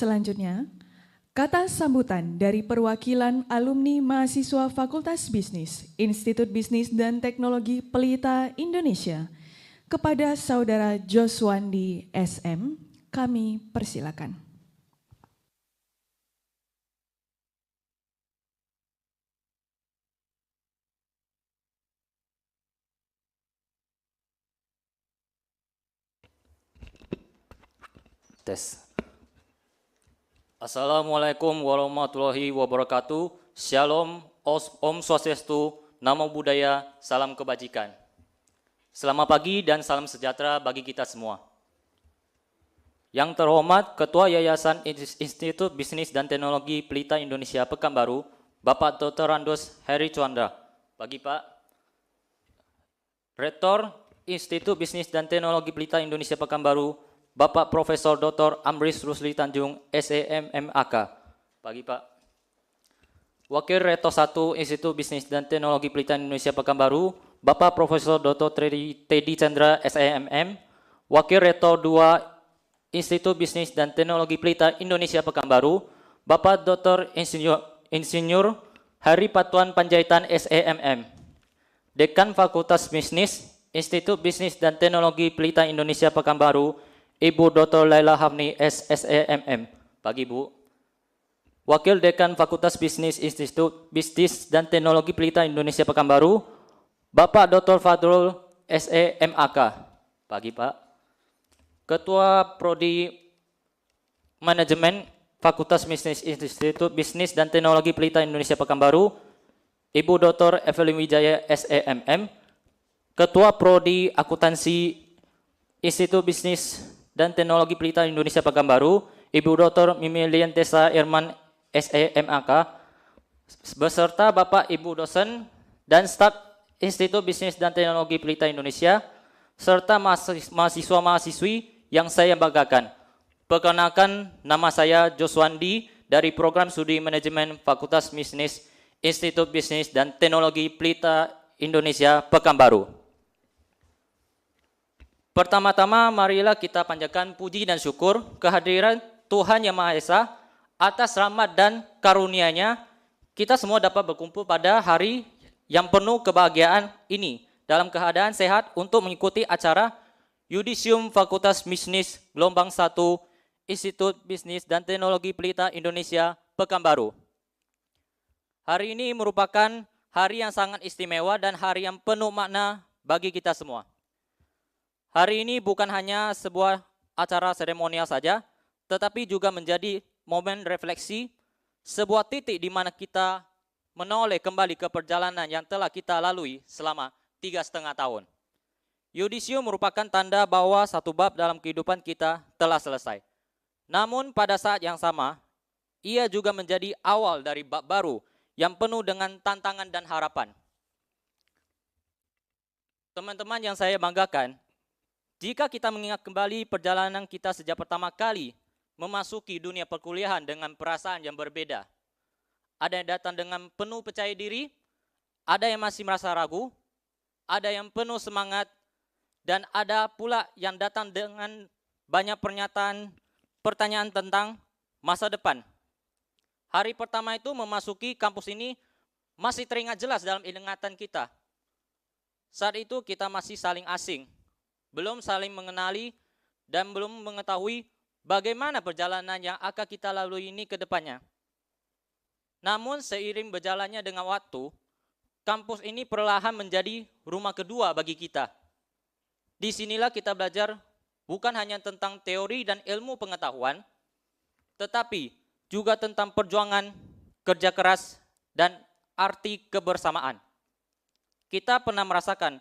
Selanjutnya, kata sambutan dari perwakilan alumni mahasiswa Fakultas Bisnis, Institut Bisnis dan Teknologi Pelita Indonesia kepada Saudara Joswandi SM, kami persilakan. Tes. Assalamualaikum warahmatullahi wabarakatuh. Shalom, Om Swastiastu, Namo Buddhaya, salam kebajikan. Selamat pagi dan salam sejahtera bagi kita semua. Yang terhormat Ketua Yayasan Institut Bisnis dan Teknologi Pelita Indonesia Pekanbaru, Bapak Dr. Randos Heri Chandra. Bagi Pak Rektor Institut Bisnis dan Teknologi Pelita Indonesia Pekanbaru, Bapak Profesor Dr. Amris Rusli Tanjung, SEMMAK. Bagi Pak Wakil Rektor 1 Institut Bisnis dan Teknologi Pelita Indonesia Pekanbaru, Bapak Profesor Dr. Teddy Chandra, SEMM. Wakil Rektor 2 Institut Bisnis dan Teknologi Pelita Indonesia Pekanbaru, Bapak Dr. Insinyur Hari Patuan Panjaitan, SEMM. Dekan Fakultas Bisnis, Institut Bisnis dan Teknologi Pelita Indonesia Pekanbaru, Ibu Dr. Laila Hamni, SEMM. Bagi Bu. Wakil Dekan Fakultas Bisnis, Institut Bisnis dan Teknologi Pelita Indonesia Pekanbaru, Bapak Dr. Fadrul, SEMAK. Bagi Pak. Ketua Prodi Manajemen Fakultas Bisnis, Institut Bisnis dan Teknologi Pelita Indonesia Pekanbaru, Ibu Dr. Evelyn Wijaya, SEMM. Ketua Prodi Akuntansi Institut Bisnis dan Teknologi Pelita Indonesia Pekanbaru, Ibu Dr. Mimi Liantesa Irman, SEMAK, beserta Bapak Ibu dosen dan staf Institut Bisnis dan Teknologi Pelita Indonesia, serta mahasiswa-mahasiswi yang saya banggakan. Perkenalkan, nama saya Joswandi dari Program Studi Manajemen Fakultas Bisnis, Institut Bisnis dan Teknologi Pelita Indonesia Pekanbaru. Pertama-tama marilah kita panjatkan puji dan syukur kehadiran Tuhan Yang Maha Esa atas rahmat dan karunia-Nya kita semua dapat berkumpul pada hari yang penuh kebahagiaan ini dalam keadaan sehat untuk mengikuti acara Yudisium Fakultas Bisnis Gelombang 1 Institut Bisnis dan Teknologi Pelita Indonesia Pekanbaru. Hari ini merupakan hari yang sangat istimewa dan hari yang penuh makna bagi kita semua. Hari ini bukan hanya sebuah acara seremonial saja, tetapi juga menjadi momen refleksi, sebuah titik di mana kita menoleh kembali ke perjalanan yang telah kita lalui selama 3,5 tahun. Yudisium merupakan tanda bahwa satu bab dalam kehidupan kita telah selesai. Namun pada saat yang sama, ia juga menjadi awal dari bab baru yang penuh dengan tantangan dan harapan. Teman-teman yang saya banggakan, jika kita mengingat kembali perjalanan kita sejak pertama kali memasuki dunia perkuliahan dengan perasaan yang berbeda. Ada yang datang dengan penuh percaya diri, ada yang masih merasa ragu, ada yang penuh semangat, dan ada pula yang datang dengan banyak pertanyaan tentang masa depan. Hari pertama itu memasuki kampus ini masih teringat jelas dalam ingatan kita. Saat itu kita masih saling asing, belum saling mengenali, dan belum mengetahui bagaimana perjalanan yang akan kita lalui ini ke depannya. Namun seiring berjalannya dengan waktu, kampus ini perlahan menjadi rumah kedua bagi kita. Disinilah kita belajar bukan hanya tentang teori dan ilmu pengetahuan, tetapi juga tentang perjuangan, kerja keras, dan arti kebersamaan. Kita pernah merasakan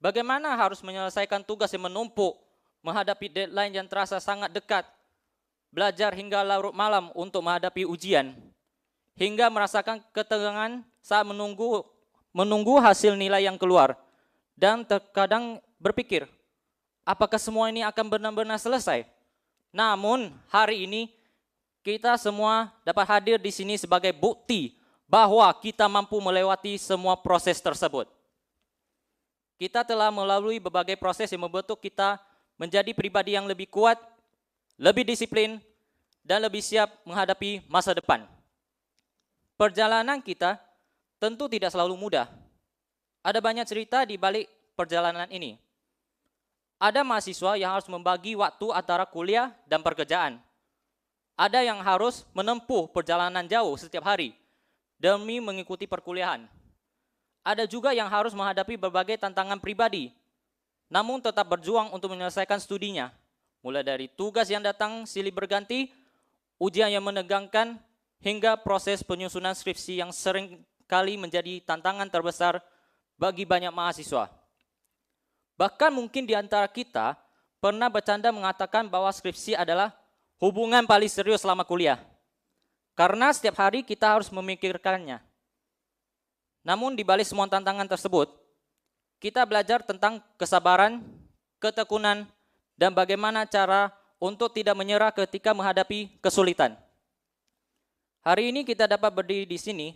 bagaimana harus menyelesaikan tugas yang menumpuk, menghadapi deadline yang terasa sangat dekat, belajar hingga larut malam untuk menghadapi ujian, hingga merasakan ketegangan saat menunggu hasil nilai yang keluar, dan terkadang berpikir, apakah semua ini akan benar-benar selesai? Namun hari ini kita semua dapat hadir di sini sebagai bukti bahwa kita mampu melewati semua proses tersebut. Kita telah melalui berbagai proses yang membentuk kita menjadi pribadi yang lebih kuat, lebih disiplin, dan lebih siap menghadapi masa depan. Perjalanan kita tentu tidak selalu mudah. Ada banyak cerita di balik perjalanan ini. Ada mahasiswa yang harus membagi waktu antara kuliah dan pekerjaan. Ada yang harus menempuh perjalanan jauh setiap hari demi mengikuti perkuliahan. Ada juga yang harus menghadapi berbagai tantangan pribadi, namun tetap berjuang untuk menyelesaikan studinya. Mulai dari tugas yang datang silih berganti, ujian yang menegangkan, hingga proses penyusunan skripsi yang sering kali menjadi tantangan terbesar bagi banyak mahasiswa. Bahkan mungkin di antara kita pernah bercanda mengatakan bahwa skripsi adalah hubungan paling serius selama kuliah. Karena setiap hari kita harus memikirkannya. Namun di balik semua tantangan tersebut, kita belajar tentang kesabaran, ketekunan, dan bagaimana cara untuk tidak menyerah ketika menghadapi kesulitan. Hari ini kita dapat berdiri di sini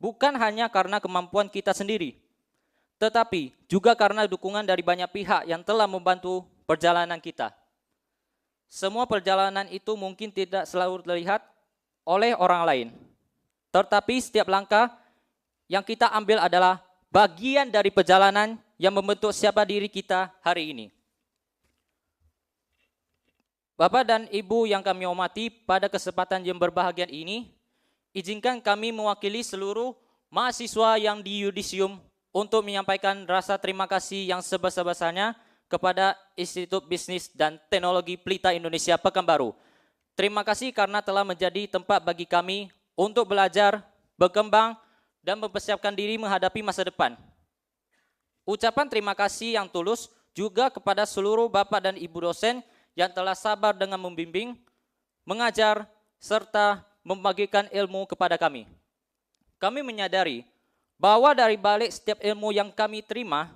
bukan hanya karena kemampuan kita sendiri, tetapi juga karena dukungan dari banyak pihak yang telah membantu perjalanan kita. Semua perjalanan itu mungkin tidak selalu terlihat oleh orang lain, tetapi setiap langkah yang kita ambil adalah bagian dari perjalanan yang membentuk siapa diri kita hari ini. Bapak dan Ibu yang kami hormati, pada kesempatan yang berbahagia ini, izinkan kami mewakili seluruh mahasiswa yang di Yudisium untuk menyampaikan rasa terima kasih yang sebesar-besarnya kepada Institut Bisnis dan Teknologi Pelita Indonesia Pekanbaru. Terima kasih karena telah menjadi tempat bagi kami untuk belajar, berkembang, dan mempersiapkan diri menghadapi masa depan. Ucapan terima kasih yang tulus juga kepada seluruh Bapak dan Ibu dosen yang telah sabar dengan membimbing, mengajar, serta membagikan ilmu kepada kami. Kami menyadari bahwa dari balik setiap ilmu yang kami terima,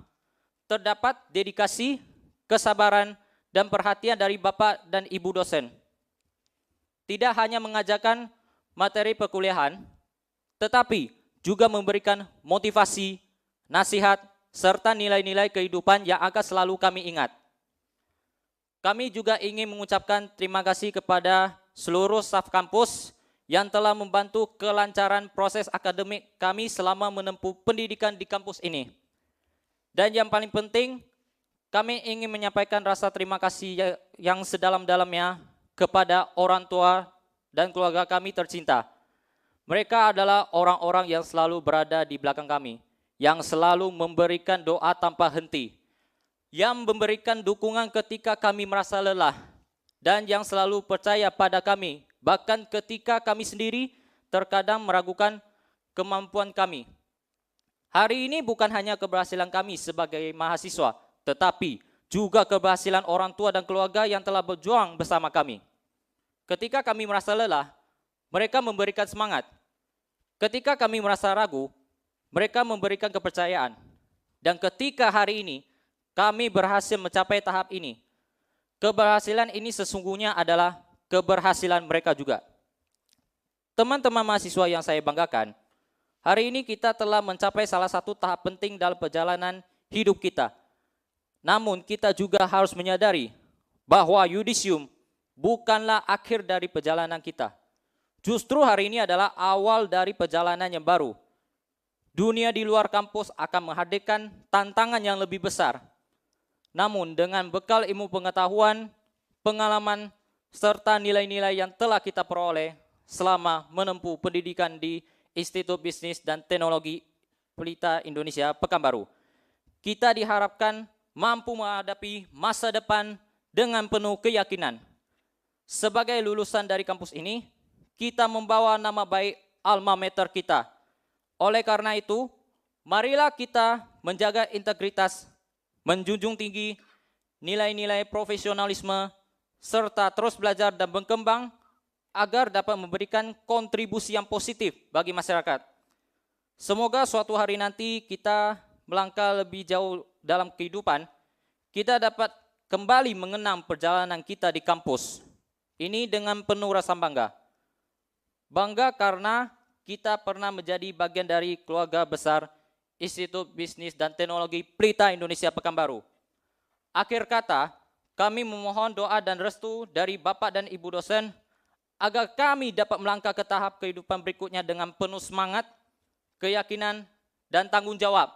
terdapat dedikasi, kesabaran, dan perhatian dari Bapak dan Ibu dosen. Tidak hanya mengajarkan materi perkuliahan, tetapi juga memberikan motivasi, nasihat, serta nilai-nilai kehidupan yang akan selalu kami ingat. Kami juga ingin mengucapkan terima kasih kepada seluruh staf kampus yang telah membantu kelancaran proses akademik kami selama menempuh pendidikan di kampus ini. Dan yang paling penting, kami ingin menyampaikan rasa terima kasih yang sedalam-dalamnya kepada orang tua dan keluarga kami tercinta. Mereka adalah orang-orang yang selalu berada di belakang kami, yang selalu memberikan doa tanpa henti, yang memberikan dukungan ketika kami merasa lelah, dan yang selalu percaya pada kami, bahkan ketika kami sendiri terkadang meragukan kemampuan kami. Hari ini bukan hanya keberhasilan kami sebagai mahasiswa, tetapi juga keberhasilan orang tua dan keluarga yang telah berjuang bersama kami. Ketika kami merasa lelah, mereka memberikan semangat. Ketika kami merasa ragu, mereka memberikan kepercayaan. Dan ketika hari ini kami berhasil mencapai tahap ini, keberhasilan ini sesungguhnya adalah keberhasilan mereka juga. Teman-teman mahasiswa yang saya banggakan, hari ini kita telah mencapai salah satu tahap penting dalam perjalanan hidup kita. Namun kita juga harus menyadari bahwa Yudisium bukanlah akhir dari perjalanan kita. Justru hari ini adalah awal dari perjalanan yang baru. Dunia di luar kampus akan menghadirkan tantangan yang lebih besar. Namun dengan bekal ilmu pengetahuan, pengalaman, serta nilai-nilai yang telah kita peroleh selama menempuh pendidikan di Institut Bisnis dan Teknologi Pelita Indonesia Pekanbaru, kita diharapkan mampu menghadapi masa depan dengan penuh keyakinan. Sebagai lulusan dari kampus ini, kita membawa nama baik alma mater kita. Oleh karena itu, marilah kita menjaga integritas, menjunjung tinggi nilai-nilai profesionalisme, serta terus belajar dan berkembang agar dapat memberikan kontribusi yang positif bagi masyarakat. Semoga suatu hari nanti kita melangkah lebih jauh dalam kehidupan, kita dapat kembali mengenang perjalanan kita di kampus. Ini dengan penuh rasa bangga. Bangga karena kita pernah menjadi bagian dari keluarga besar Institut Bisnis dan Teknologi Pelita Indonesia Pekanbaru. Akhir kata, kami memohon doa dan restu dari Bapak dan Ibu dosen agar kami dapat melangkah ke tahap kehidupan berikutnya dengan penuh semangat, keyakinan, dan tanggung jawab.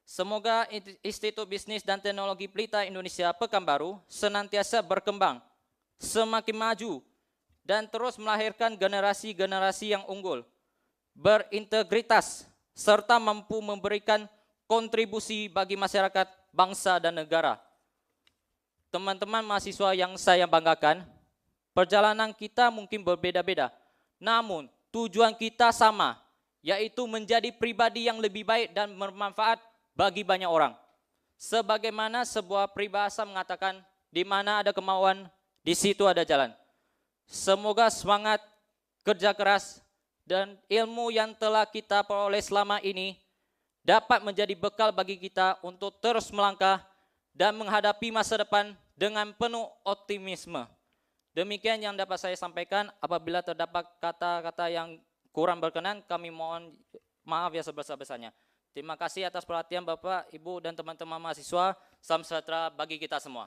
Semoga Institut Bisnis dan Teknologi Pelita Indonesia Pekanbaru senantiasa berkembang, semakin maju, dan terus melahirkan generasi-generasi yang unggul, berintegritas, serta mampu memberikan kontribusi bagi masyarakat, bangsa, dan negara. Teman-teman mahasiswa yang saya banggakan, perjalanan kita mungkin berbeda-beda, namun tujuan kita sama, yaitu menjadi pribadi yang lebih baik dan bermanfaat bagi banyak orang. Sebagaimana sebuah peribahasa mengatakan, di mana ada kemauan, di situ ada jalan. Semoga semangat, kerja keras, dan ilmu yang telah kita peroleh selama ini dapat menjadi bekal bagi kita untuk terus melangkah dan menghadapi masa depan dengan penuh optimisme. Demikian yang dapat saya sampaikan. Apabila terdapat kata-kata yang kurang berkenan, kami mohon maaf yang sebesar-besarnya. Terima kasih atas perhatian Bapak, Ibu, dan teman-teman mahasiswa. Salam sejahtera bagi kita semua.